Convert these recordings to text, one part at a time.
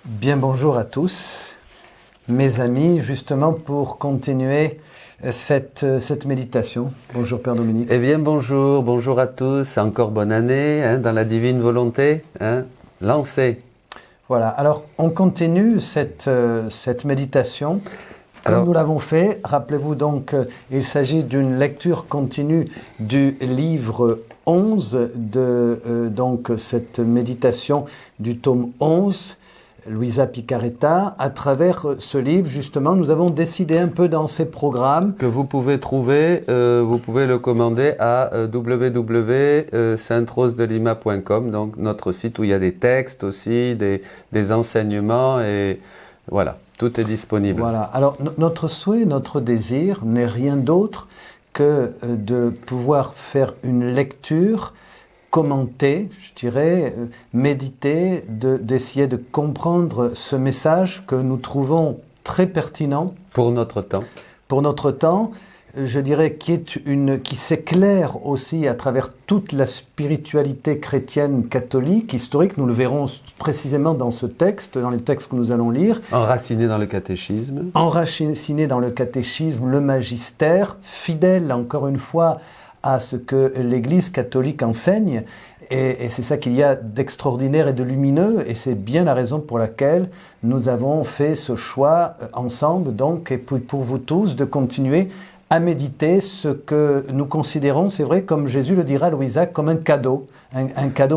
Bien bonjour à tous, mes amis, justement pour continuer cette méditation. Bonjour Père Dominique. Eh bien bonjour à tous, encore bonne année dans la divine volonté, lancez. Voilà, alors on continue cette méditation. Comme nous l'avons fait, rappelez-vous donc, il s'agit d'une lecture continue du livre 11 de donc cette méditation du tome 11. Luisa Picarreta, à travers ce livre, justement, nous avons décidé un peu dans ces programmes. Que vous pouvez trouver, vous pouvez le commander à www.sainterosedelima.com, donc notre site où il y a des textes aussi, des enseignements, et voilà, tout est disponible. Voilà, alors notre souhait, notre désir n'est rien d'autre que de pouvoir faire une lecture commenter, je dirais, méditer, d'essayer de comprendre ce message que nous trouvons très pertinent. Pour notre temps. Pour notre temps, je dirais, qui s'éclaire aussi à travers toute la spiritualité chrétienne catholique, historique. Nous le verrons précisément dans ce texte, dans les textes que nous allons lire. Enraciné dans le catéchisme. Enraciné dans le catéchisme, le magistère, fidèle, encore une fois, à ce que l'Église catholique enseigne, et c'est ça qu'il y a d'extraordinaire et de lumineux, et c'est bien la raison pour laquelle nous avons fait ce choix ensemble, donc, et pour vous tous, de continuer à méditer ce que nous considérons, c'est vrai, comme Jésus le dira à Louisa, comme un cadeau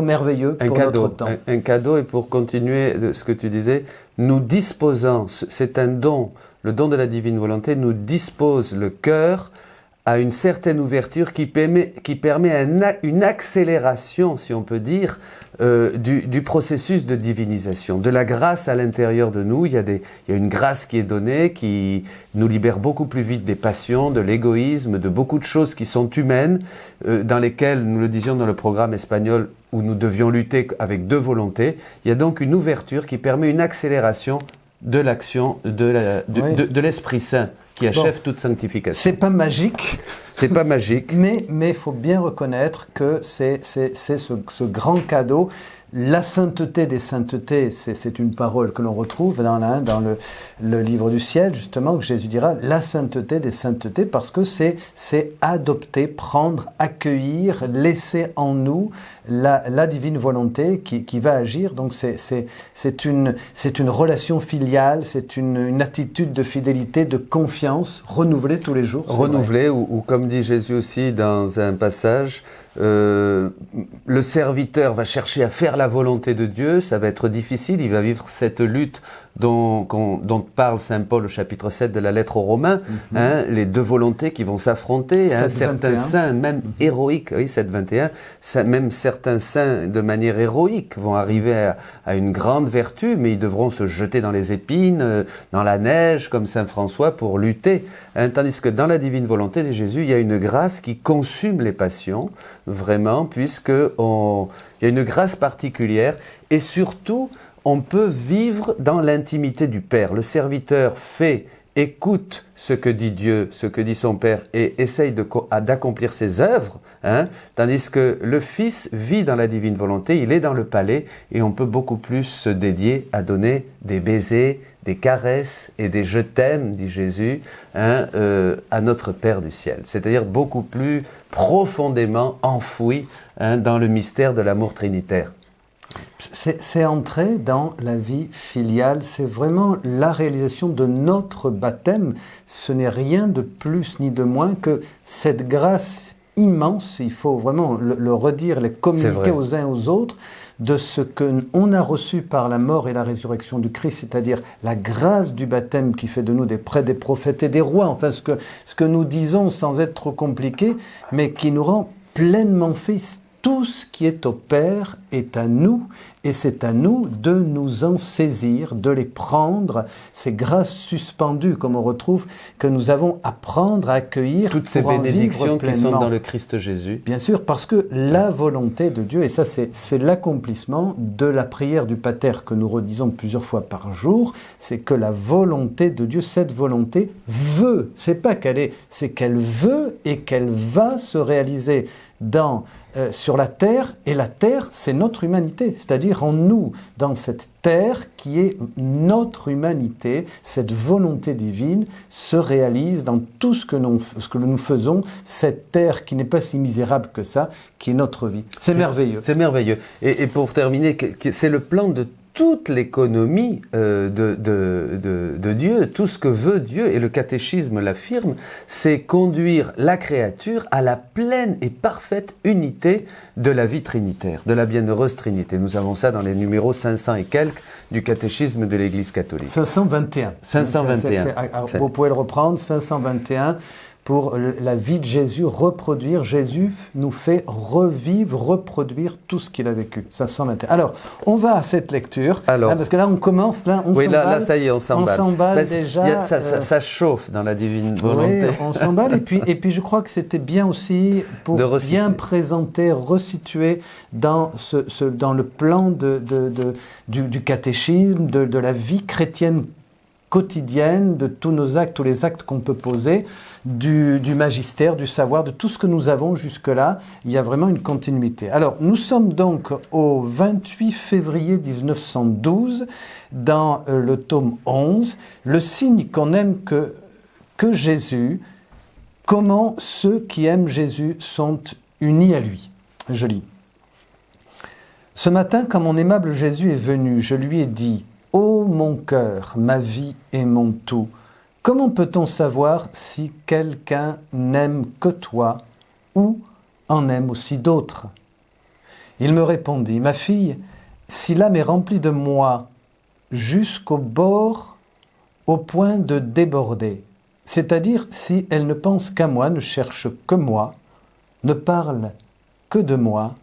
merveilleux pour notre temps. Un cadeau, et pour continuer de ce que tu disais, nous disposons, c'est un don, le don de la divine volonté nous dispose le cœur à une certaine ouverture qui permet une accélération, si on peut dire, du processus de divinisation, de la grâce à l'intérieur de nous. Il y a une grâce qui est donnée, qui nous libère beaucoup plus vite des passions, de l'égoïsme, de beaucoup de choses qui sont humaines, dans lesquelles, nous le disions dans le programme espagnol, où nous devions lutter avec deux volontés. Il y a donc une ouverture qui permet une accélération de l'action de l'Esprit Saint, qui achève toute sanctification. C'est pas magique. C'est pas magique. Mais il faut bien reconnaître que c'est ce grand cadeau. La sainteté des saintetés, c'est une parole que l'on retrouve dans le livre du ciel, justement, que Jésus dira, la sainteté des saintetés, parce que c'est adopter, prendre, accueillir, laisser en nous la divine volonté qui va agir. Donc c'est une relation filiale, c'est une attitude de fidélité, de confiance, renouvelée tous les jours. Renouvelée, ou comme dit Jésus aussi dans un passage, le serviteur va chercher à faire la volonté de Dieu, ça va être difficile, il va vivre cette lutte dont parle Saint Paul au chapitre 7 de la lettre aux Romains, les deux volontés qui vont s'affronter, certains saints, même héroïques, oui, 7-21, même certains saints de manière héroïque vont arriver à une grande vertu, mais ils devront se jeter dans les épines, dans la neige, comme Saint François, pour lutter. Tandis que dans la divine volonté de Jésus, il y a une grâce qui consume les passions, vraiment, puisqu'il y a une grâce particulière, et surtout, on peut vivre dans l'intimité du Père. Le serviteur écoute ce que dit Dieu, ce que dit son Père, et essaye d'accomplir ses œuvres, tandis que le Fils vit dans la divine volonté, il est dans le palais, et on peut beaucoup plus se dédier à donner des baisers, des caresses et des je t'aime, dit Jésus, à notre Père du ciel. C'est-à-dire beaucoup plus profondément enfoui dans le mystère de l'amour trinitaire. C'est entrer dans la vie filiale, c'est vraiment la réalisation de notre baptême. Ce n'est rien de plus ni de moins que cette grâce immense, il faut vraiment le redire, les communiquer aux uns aux autres, de ce qu'on a reçu par la mort et la résurrection du Christ, c'est-à-dire la grâce du baptême qui fait de nous des prêtres, des prophètes et des rois, enfin ce que nous disons sans être trop compliqué, mais qui nous rend pleinement fils. Tout ce qui est au Père est à nous, et c'est à nous de nous en saisir, de les prendre, ces grâces suspendues, comme on retrouve, que nous avons à prendre, à accueillir. Toutes ces bénédictions qui sont dans le Christ Jésus. Bien sûr, parce que la volonté de Dieu, et ça c'est l'accomplissement de la prière du Pater que nous redisons plusieurs fois par jour, c'est que la volonté de Dieu, cette volonté veut, c'est pas qu'elle est, c'est qu'elle veut et qu'elle va se réaliser sur la terre, et la terre, c'est notre humanité, c'est-à-dire en nous, dans cette terre qui est notre humanité, cette volonté divine se réalise dans tout ce que nous faisons, cette terre qui n'est pas si misérable que ça, qui est notre vie. C'est merveilleux. C'est merveilleux. Et pour terminer, c'est le plan de toute l'économie de Dieu, tout ce que veut Dieu, et le catéchisme l'affirme, c'est conduire la créature à la pleine et parfaite unité de la vie trinitaire, de la bienheureuse Trinité. Nous avons ça dans les numéros 500 et quelques du catéchisme de l'Église catholique. 521. 521. Vous pouvez le reprendre, 521. Pour la vie de Jésus, reproduire. Jésus nous fait revivre, reproduire tout ce qu'il a vécu. 521. Alors, on va à cette lecture, parce que là, on commence, là, ça y est, on s'emballe. On s'emballe déjà. Ça chauffe dans la divine volonté. Oui, on s'emballe. et puis, je crois que c'était bien aussi pour bien présenter, resituer dans le plan du catéchisme, de la vie chrétienne quotidienne, de tous nos actes, tous les actes qu'on peut poser, du magistère, du savoir, de tout ce que nous avons jusque-là. Il y a vraiment une continuité. Alors, nous sommes donc au 28 février 1912, dans le tome 11, le signe qu'on aime que Jésus, comment ceux qui aiment Jésus sont unis à lui. Je lis. Ce matin, quand mon aimable Jésus est venu, je lui ai dit: ô mon cœur, ma vie et mon tout, comment peut-on savoir si quelqu'un n'aime que toi ou en aime aussi d'autres? Il me répondit: ma fille, si l'âme est remplie de moi jusqu'au bord, au point de déborder, c'est-à-dire si elle ne pense qu'à moi, ne cherche que moi, ne parle que de moi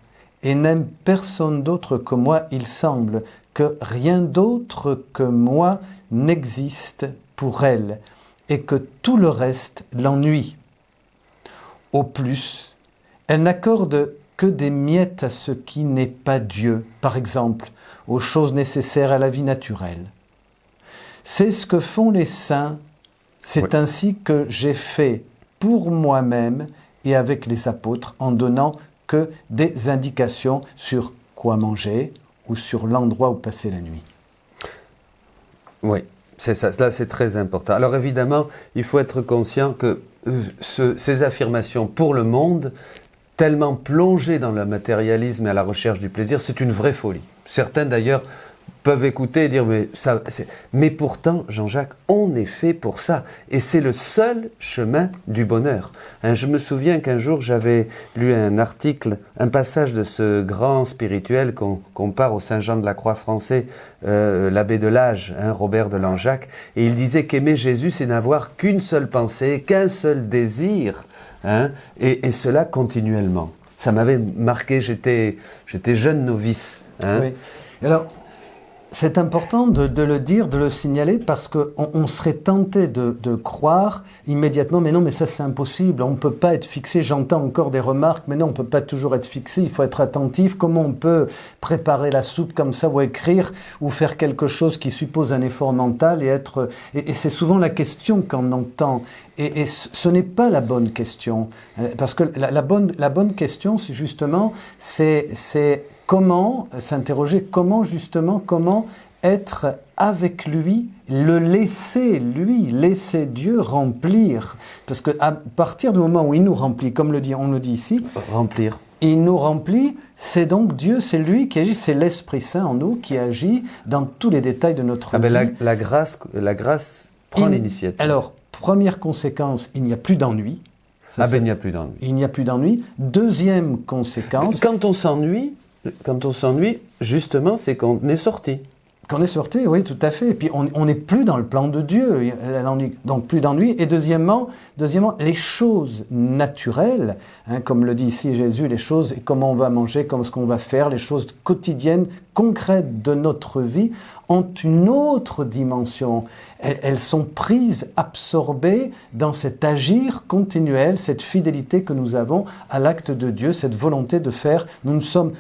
et n'aime personne d'autre que moi, il semble que rien d'autre que moi n'existe pour elle et que tout le reste l'ennuie. Au plus, elle n'accorde que des miettes à ce qui n'est pas Dieu, par exemple, aux choses nécessaires à la vie naturelle. C'est ce que font les saints, c'est ainsi que j'ai fait pour moi-même et avec les apôtres en donnant que des indications sur quoi manger ou sur l'endroit où passer la nuit. Oui, c'est ça. Là, c'est très important. Alors évidemment, il faut être conscient que ces affirmations pour le monde, tellement plongées dans le matérialisme et à la recherche du plaisir, c'est une vraie folie. Certains d'ailleurs peuvent écouter et dire mais pourtant, Jean-Jacques, on est fait pour ça. Et c'est le seul chemin du bonheur. Je me souviens qu'un jour, j'avais lu un article, un passage de ce grand spirituel qu'on compare au Saint Jean de la Croix français, l'abbé de Lage, Robert de Langeac, et il disait qu'aimer Jésus, c'est n'avoir qu'une seule pensée, qu'un seul désir, et cela continuellement. Ça m'avait marqué, j'étais jeune novice. Oui. Alors, c'est important de le dire, de le signaler, parce qu'on serait tenté de croire immédiatement, mais non, mais ça c'est impossible, on ne peut pas être fixé. J'entends encore des remarques, mais non, on ne peut pas toujours être fixé, il faut être attentif. Comment on peut préparer la soupe comme ça, ou écrire, ou faire quelque chose qui suppose un effort mental, et c'est souvent la question qu'on entend. Et ce n'est pas la bonne question, parce que la bonne question, c'est justement, c'est comment s'interroger, comment être avec lui, laisser Dieu remplir. Parce qu'à partir du moment où il nous remplit, comme on le dit ici, remplir. Il nous remplit, c'est donc Dieu, c'est lui qui agit, c'est l'Esprit Saint en nous qui agit dans tous les détails de notre vie. La grâce prend l'initiative. Alors, première conséquence, il n'y a plus d'ennui. Il n'y a plus d'ennui. Il n'y a plus d'ennui. Deuxième conséquence... Quand on s'ennuie, justement, c'est qu'on est sorti. Qu'on est sorti, oui, tout à fait. Et puis, on n'est plus dans le plan de Dieu, donc plus d'ennui. Et deuxièmement, les choses naturelles, comme le dit ici Jésus, les choses, comment on va manger, comment ce qu'on va faire, les choses quotidiennes, concrètes de notre vie, ont une autre dimension. Elles sont prises, absorbées dans cet agir continuel, cette fidélité que nous avons à l'acte de Dieu, cette volonté de faire. Nous sommes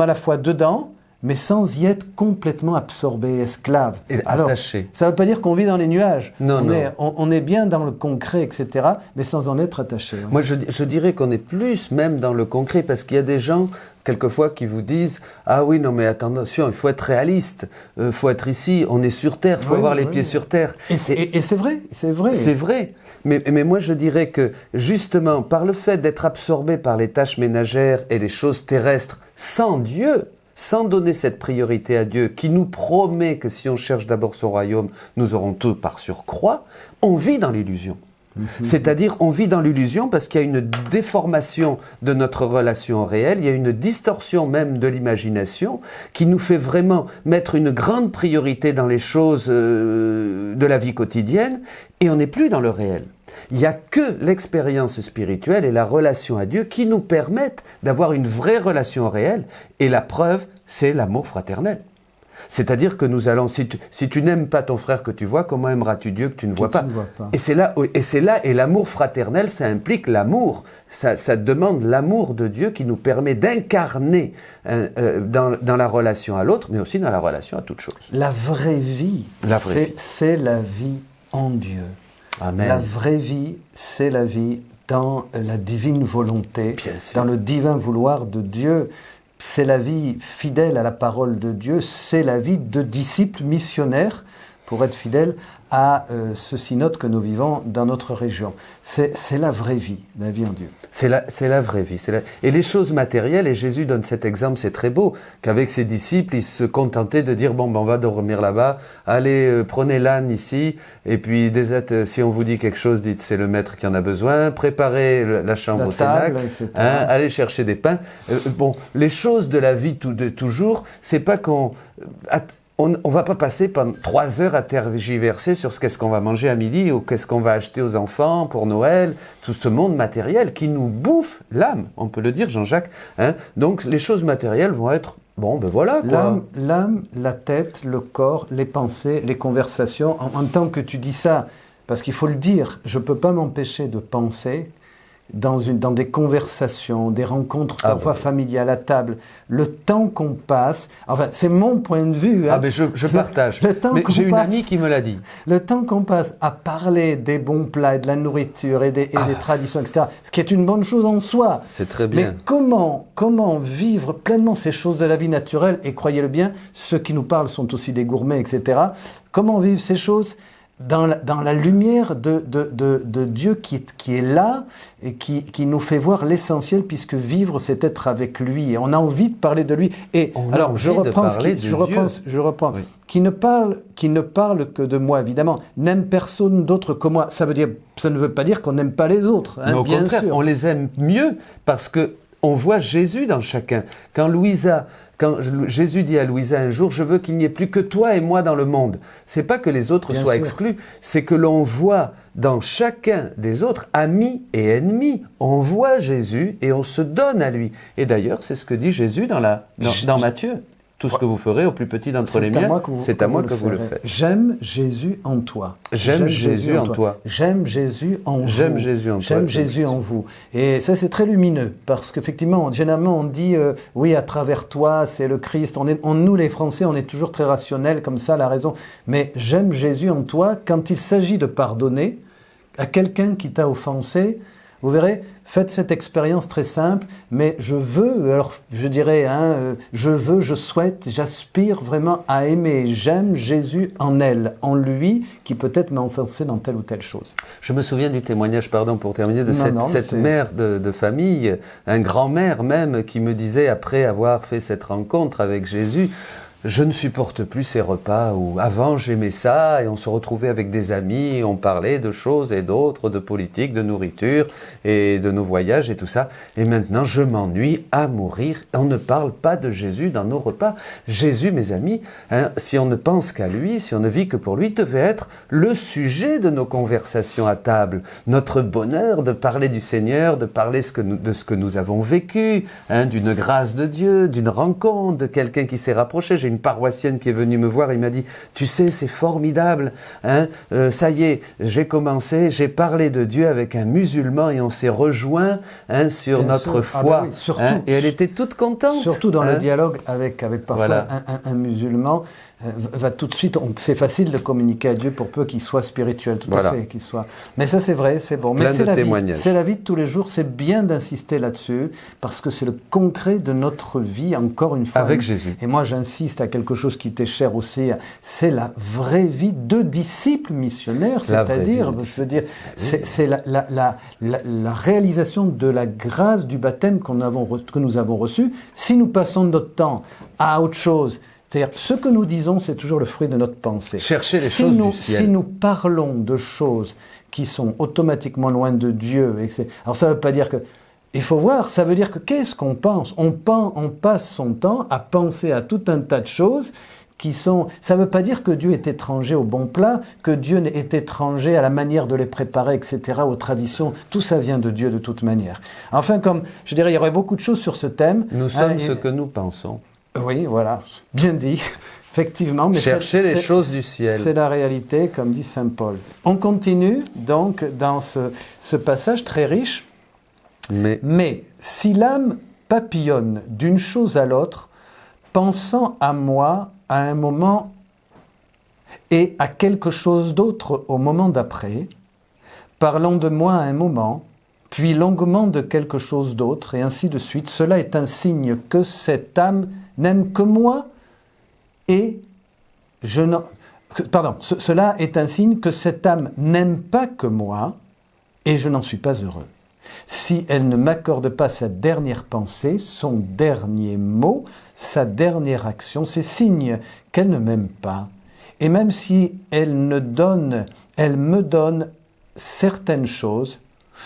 à la fois dedans, mais sans y être complètement absorbé, esclave. Et attaché. Ça ne veut pas dire qu'on vit dans les nuages. Non, on est bien dans le concret, etc., mais sans en être attaché. Moi, je dirais qu'on est plus même dans le concret, parce qu'il y a des gens, quelquefois, qui vous disent « Ah oui, non mais attention, il faut être réaliste, il faut être ici, on est sur Terre, il faut avoir les pieds sur Terre. » Et c'est vrai, c'est vrai. C'est vrai. Mais moi, je dirais que, justement, par le fait d'être absorbé par les tâches ménagères et les choses terrestres, sans Dieu, sans donner cette priorité à Dieu, qui nous promet que si on cherche d'abord son royaume, nous aurons tout par surcroît, on vit dans l'illusion. C'est-à-dire, on vit dans l'illusion parce qu'il y a une déformation de notre relation au réel, il y a une distorsion même de l'imagination qui nous fait vraiment mettre une grande priorité dans les choses de la vie quotidienne et on n'est plus dans le réel. Il n'y a que l'expérience spirituelle et la relation à Dieu qui nous permettent d'avoir une vraie relation au réel et la preuve, c'est l'amour fraternel. C'est-à-dire que nous allons, si tu n'aimes pas ton frère que tu vois, comment aimeras-tu Dieu que tu ne vois pas? Et c'est là, et l'amour fraternel, ça implique l'amour. Ça demande l'amour de Dieu qui nous permet d'incarner dans la relation à l'autre, mais aussi dans la relation à toute chose. La vraie vie, c'est la vie en Dieu. Amen. La vraie vie, c'est la vie dans la divine volonté, dans le divin vouloir de Dieu. C'est la vie fidèle à la parole de Dieu, c'est la vie de disciples missionnaires pour être fidèles à ce synode que nous vivons dans notre région. C'est la vraie vie en Dieu. C'est la vraie vie. Et les choses matérielles, et Jésus donne cet exemple, c'est très beau, qu'avec ses disciples, ils se contentaient de dire, bon, ben, on va dormir là-bas, allez, prenez l'âne ici, et puis si on vous dit quelque chose, dites, c'est le maître qui en a besoin, préparez la chambre au cénacle, allez chercher des pains. Bon, les choses de la vie de toujours, c'est pas qu'on... On ne va pas passer pendant 3 heures à tergiverser sur qu'est-ce qu'on va manger à midi ou qu'est-ce qu'on va acheter aux enfants pour Noël, tout ce monde matériel qui nous bouffe l'âme, on peut le dire Jean-Jacques. Donc les choses matérielles vont être, bon ben voilà quoi. L'âme, la tête, le corps, les pensées, les conversations, en tant que tu dis ça, parce qu'il faut le dire, je ne peux pas m'empêcher de penser dans des conversations, des rencontres parfois familiales à table, le temps qu'on passe, enfin c'est mon point de vue. Mais je partage. Mais j'ai une amie qui me l'a dit. Le temps qu'on passe à parler des bons plats et de la nourriture et des traditions, etc., ce qui est une bonne chose en soi. C'est très bien. Mais comment vivre pleinement ces choses de la vie naturelle, et croyez-le bien, ceux qui nous parlent sont aussi des gourmets, etc. Comment vivre ces choses dans la lumière de Dieu qui est là et qui nous fait voir l'essentiel, puisque vivre c'est être avec lui et on a envie de parler de lui. Et alors je reprends, oui. Qui ne parle que de moi, évidemment, n'aime personne d'autre que moi. Ça ne veut pas dire qu'on n'aime pas les autres, mais au bien contraire, sûr. On les aime mieux parce que on voit Jésus dans chacun. Quand Jésus dit à Louisa un jour, je veux qu'il n'y ait plus que toi et moi dans le monde. C'est pas que les autres soient exclus, c'est que l'on voit dans chacun des autres, amis et ennemis, on voit Jésus et on se donne à lui. Et d'ailleurs, c'est ce que dit Jésus dans Matthieu. Tout ce que vous ferez au plus petit d'entre les miens, c'est à moi que vous le faites. J'aime Jésus en toi. J'aime Jésus en toi. J'aime Jésus en vous. J'aime Jésus en toi. J'aime Jésus en vous. Et ça, c'est très lumineux, parce qu'effectivement, généralement, on dit oui, à travers toi, c'est le Christ. Nous, les Français, on est toujours très rationnels, comme ça, la raison. Mais j'aime Jésus en toi, quand il s'agit de pardonner à quelqu'un qui t'a offensé, vous verrez, faites cette expérience très simple, mais je veux, alors je dirais, je souhaite, j'aspire vraiment à aimer. J'aime Jésus en elle, en lui, qui peut-être m'a offensé dans telle ou telle chose. Je me souviens du témoignage, pardon pour terminer, de cette mère de famille, un grand-mère même, qui me disait, après avoir fait cette rencontre avec Jésus, je ne supporte plus ces repas où avant j'aimais ça et on se retrouvait avec des amis, on parlait de choses et d'autres, de politique, de nourriture et de nos voyages et tout ça. Et maintenant je m'ennuie à mourir. On ne parle pas de Jésus dans nos repas. Jésus, mes amis, si on ne pense qu'à lui, si on ne vit que pour lui, devait être le sujet de nos conversations à table. Notre bonheur de parler du Seigneur, de parler de ce que nous avons vécu, d'une grâce de Dieu, d'une rencontre, de quelqu'un qui s'est rapproché. J'ai une une paroissienne qui est venue me voir, il m'a dit, tu sais, c'est formidable, hein, ça y est, j'ai commencé, j'ai parlé de Dieu avec un musulman et on s'est rejoint hein, sur Bien notre sûr. foi. Ah bah oui, surtout, Hein, et elle était toute contente. Surtout dans hein. le dialogue avec parfois Voilà. un musulman, va tout de suite, c'est facile de communiquer à Dieu pour peu qu'il soit spirituel, tout Voilà. à fait, qu'il soit. Mais ça c'est vrai, c'est bon. Mais Plein c'est de la vie, témoignages. c'est la vie de tous les jours, c'est bien d'insister là-dessus, parce que c'est le concret de notre vie, encore une fois. Avec Jésus. Et moi j'insiste à quelque chose qui t'est cher aussi, c'est la vraie vie de disciple missionnaire, La vraie c'est-à-dire, vie de je veux dire, c'est la réalisation de la grâce du baptême que nous avons reçu. Si nous passons notre temps à autre chose, c'est-à-dire ce que nous disons, c'est toujours le fruit de notre pensée. Chercher les choses du ciel. Si nous parlons de choses qui sont automatiquement loin de Dieu, alors ça ne veut pas dire que... Il faut voir, ça veut dire que qu'est-ce qu'on pense ? On passe son temps à penser à tout un tas de choses qui sont... Ça ne veut pas dire que Dieu est étranger au bon plat, que Dieu est étranger à la manière de les préparer, etc., aux traditions. Tout ça vient de Dieu de toute manière. Enfin, comme je dirais, il y aurait beaucoup de choses sur ce thème. Nous sommes ce que nous pensons. Oui, voilà, bien dit, effectivement. Mais chercher les choses du ciel. C'est la réalité, comme dit saint Paul. On continue donc dans ce passage très riche. Mais si l'âme papillonne d'une chose à l'autre, pensant à moi à un moment et à quelque chose d'autre au moment d'après, parlant de moi à un moment, puis longuement de quelque chose d'autre, et ainsi de suite, cela est un signe que cette âme n'aime que moi, et cela est un signe que cette âme n'aime pas que moi, et je n'en suis pas heureux. Si elle ne m'accorde pas sa dernière pensée, son dernier mot, sa dernière action, c'est signe qu'elle ne m'aime pas. Et même si elle me donne certaines choses,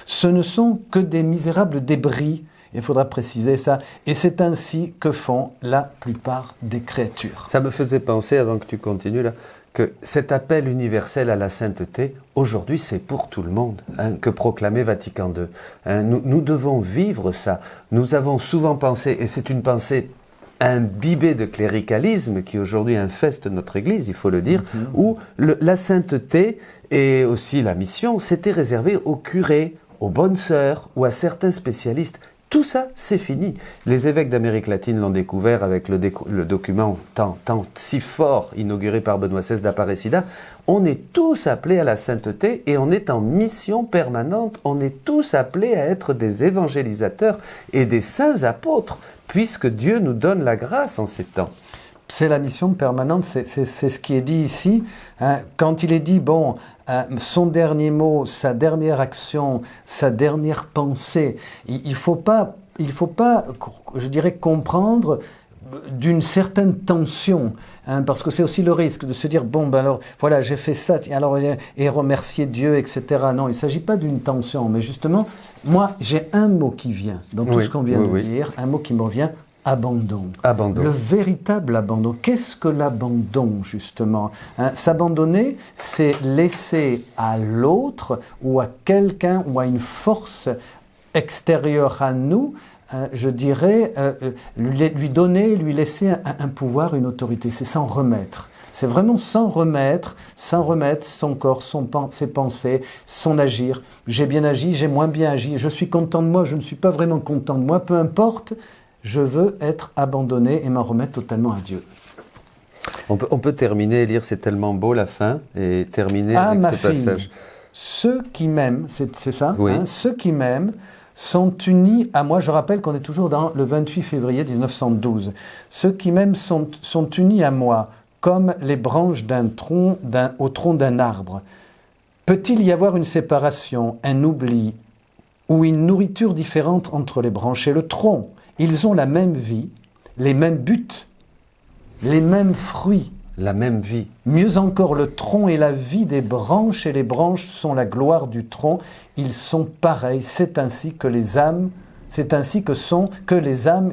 ce ne sont que des misérables débris, il faudra préciser ça, et c'est ainsi que font la plupart des créatures. Ça me faisait penser, avant que tu continues là, que cet appel universel à la sainteté, aujourd'hui, c'est pour tout le monde, hein, que proclamait Vatican II. Hein, nous devons vivre ça. Nous avons souvent pensé, et c'est une pensée imbibée de cléricalisme qui aujourd'hui infeste notre Église, il faut le dire, où la sainteté et aussi la mission, c'était réservé aux curés, aux bonnes sœurs ou à certains spécialistes. Tout ça, c'est fini. Les évêques d'Amérique latine l'ont découvert avec le document tant si fort inauguré par Benoît XVI d'Aparecida. On est tous appelés à la sainteté et on est en mission permanente. On est tous appelés à être des évangélisateurs et des saints apôtres, puisque Dieu nous donne la grâce en ces temps. C'est la mission permanente, c'est ce qui est dit ici. Hein, quand il est dit, son dernier mot, sa dernière action, sa dernière pensée, il faut pas, je dirais, comprendre d'une certaine tension, hein, parce que c'est aussi le risque de se dire, alors, voilà, j'ai fait ça, et remercier Dieu, etc. Non, il ne s'agit pas d'une tension, mais justement, moi, j'ai un mot qui vient, dans tout ce qu'on vient de dire, un mot qui me revient, abandon. Abandon. Le véritable abandon. Qu'est-ce que l'abandon, justement, hein? S'abandonner, c'est laisser à l'autre ou à quelqu'un ou à une force extérieure à nous, je dirais, lui laisser un pouvoir, une autorité. C'est s'en remettre. C'est vraiment s'en remettre son corps, ses pensées, son agir. J'ai bien agi, j'ai moins bien agi, je suis content de moi, je ne suis pas vraiment content de moi, peu importe. Je veux être abandonné et m'en remettre totalement à Dieu. On peut terminer et lire, c'est tellement beau la fin, et terminer avec ce passage. Ceux qui m'aiment, c'est ça, oui. Hein, ceux qui m'aiment sont unis à moi. Je rappelle qu'on est toujours dans le 28 février 1912. Ceux qui m'aiment sont unis à moi, comme les branches au tronc d'un arbre. Peut-il y avoir une séparation, un oubli, ou une nourriture différente entre les branches et le tronc ? Ils ont la même vie, les mêmes buts, les mêmes fruits. La même vie. Mieux encore, le tronc est la vie des branches et les branches sont la gloire du tronc. Ils sont pareils. C'est ainsi que les âmes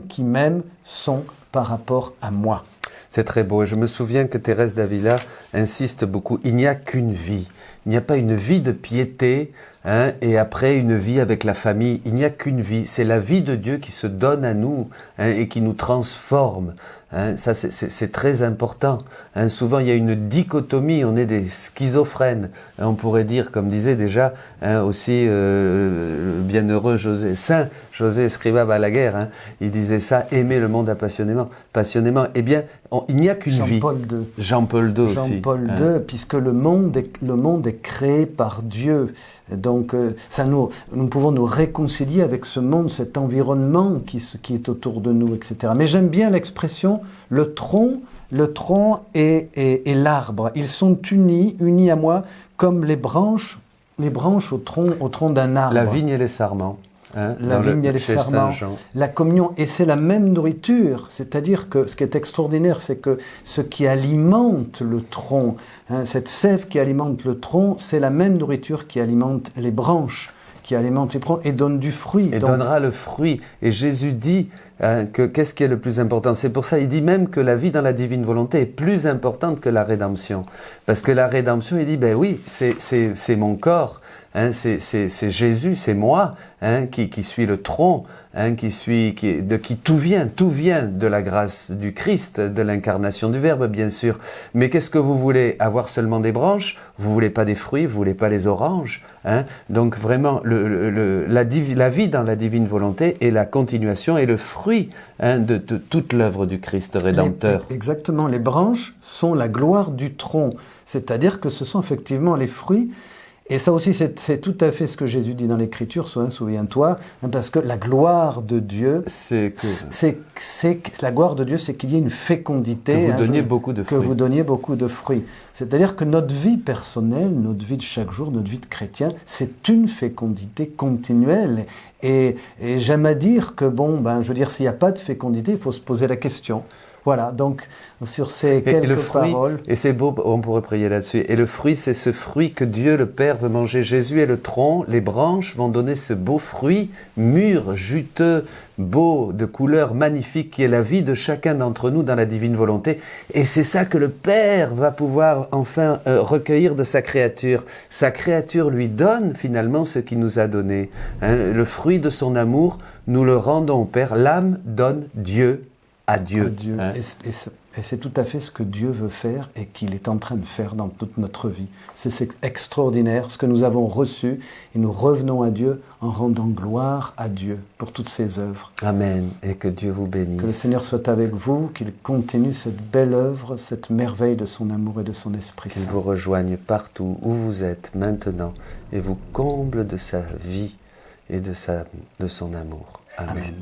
qui m'aiment sont par rapport à moi. C'est très beau. Et je me souviens que Thérèse d'Avila insiste beaucoup. Il n'y a qu'une vie. Il n'y a pas une vie de piété hein, et après une vie avec la famille. Il n'y a qu'une vie, c'est la vie de Dieu qui se donne à nous, hein, et qui nous transforme. Hein, ça, c'est très important. Hein, souvent, il y a une dichotomie, on est des schizophrènes. Hein, on pourrait dire, comme disait déjà aussi le bienheureux Saint José Escrivá Balaguer, hein, il disait ça, aimer le monde passionnément. Eh bien, il n'y a qu'une vie. Jean-Paul II. Jean-Paul II aussi. Jean-Paul II, puisque le monde est créé par Dieu. Donc, nous pouvons nous réconcilier avec ce monde, cet environnement qui est autour de nous, etc. Mais j'aime bien l'expression le tronc et l'arbre. Ils sont unis à moi comme les branches au tronc d'un arbre. La vigne et les sarments. Hein, la vigne et les sarments, la communion, et c'est la même nourriture, c'est-à-dire que ce qui est extraordinaire, c'est que ce qui alimente le tronc, hein, cette sève qui alimente le tronc, c'est la même nourriture qui alimente les branches, qui alimente les branches et donne du fruit. Et donnera le fruit. Et Jésus dit que qu'est-ce qui est le plus important? C'est pour ça, il dit même que la vie dans la divine volonté est plus importante que la rédemption. Parce que la rédemption, il dit, ben oui, c'est mon corps. Hein, c'est Jésus, c'est moi, hein, qui suis le tronc, hein, qui tout vient de la grâce du Christ, de l'incarnation du Verbe, bien sûr. Mais qu'est-ce que vous voulez? Avoir seulement des branches? Vous voulez pas des fruits? Vous voulez pas les oranges? Hein? Donc vraiment, la vie dans la divine volonté est la continuation et le fruit, hein, de toute l'œuvre du Christ rédempteur. Exactement, les branches sont la gloire du tronc, c'est-à-dire que ce sont effectivement les fruits. Et ça aussi, c'est tout à fait ce que Jésus dit dans l'Écriture, souviens-toi, hein, parce que la gloire de Dieu, la gloire de Dieu, c'est qu'il y ait une fécondité, que vous donniez beaucoup de fruits. Que vous donniez beaucoup de fruits. C'est-à-dire que notre vie personnelle, notre vie de chaque jour, notre vie de chrétien, c'est une fécondité continuelle. Et j'aime à dire que je veux dire, s'il n'y a pas de fécondité, il faut se poser la question. Voilà, donc sur ces quelques paroles... Et c'est beau, on pourrait prier là-dessus. Et le fruit, c'est ce fruit que Dieu le Père veut manger. Jésus est le tronc, les branches vont donner ce beau fruit, mûr, juteux, beau, de couleur magnifique, qui est la vie de chacun d'entre nous dans la divine volonté. Et c'est ça que le Père va pouvoir enfin recueillir de sa créature. Sa créature lui donne finalement ce qu'il nous a donné. Hein, le fruit de son amour, nous le rendons au Père. L'âme donne Dieu à Dieu. Hein? Et c'est tout à fait ce que Dieu veut faire et qu'il est en train de faire dans toute notre vie. C'est extraordinaire ce que nous avons reçu et nous revenons à Dieu en rendant gloire à Dieu pour toutes ses œuvres. Amen. Et que Dieu vous bénisse. Que le Seigneur soit avec vous, qu'il continue cette belle œuvre, cette merveille de son amour et de son Esprit Saint. Qu'il vous rejoigne partout où vous êtes maintenant et vous comble de sa vie et de son amour. Amen. Amen.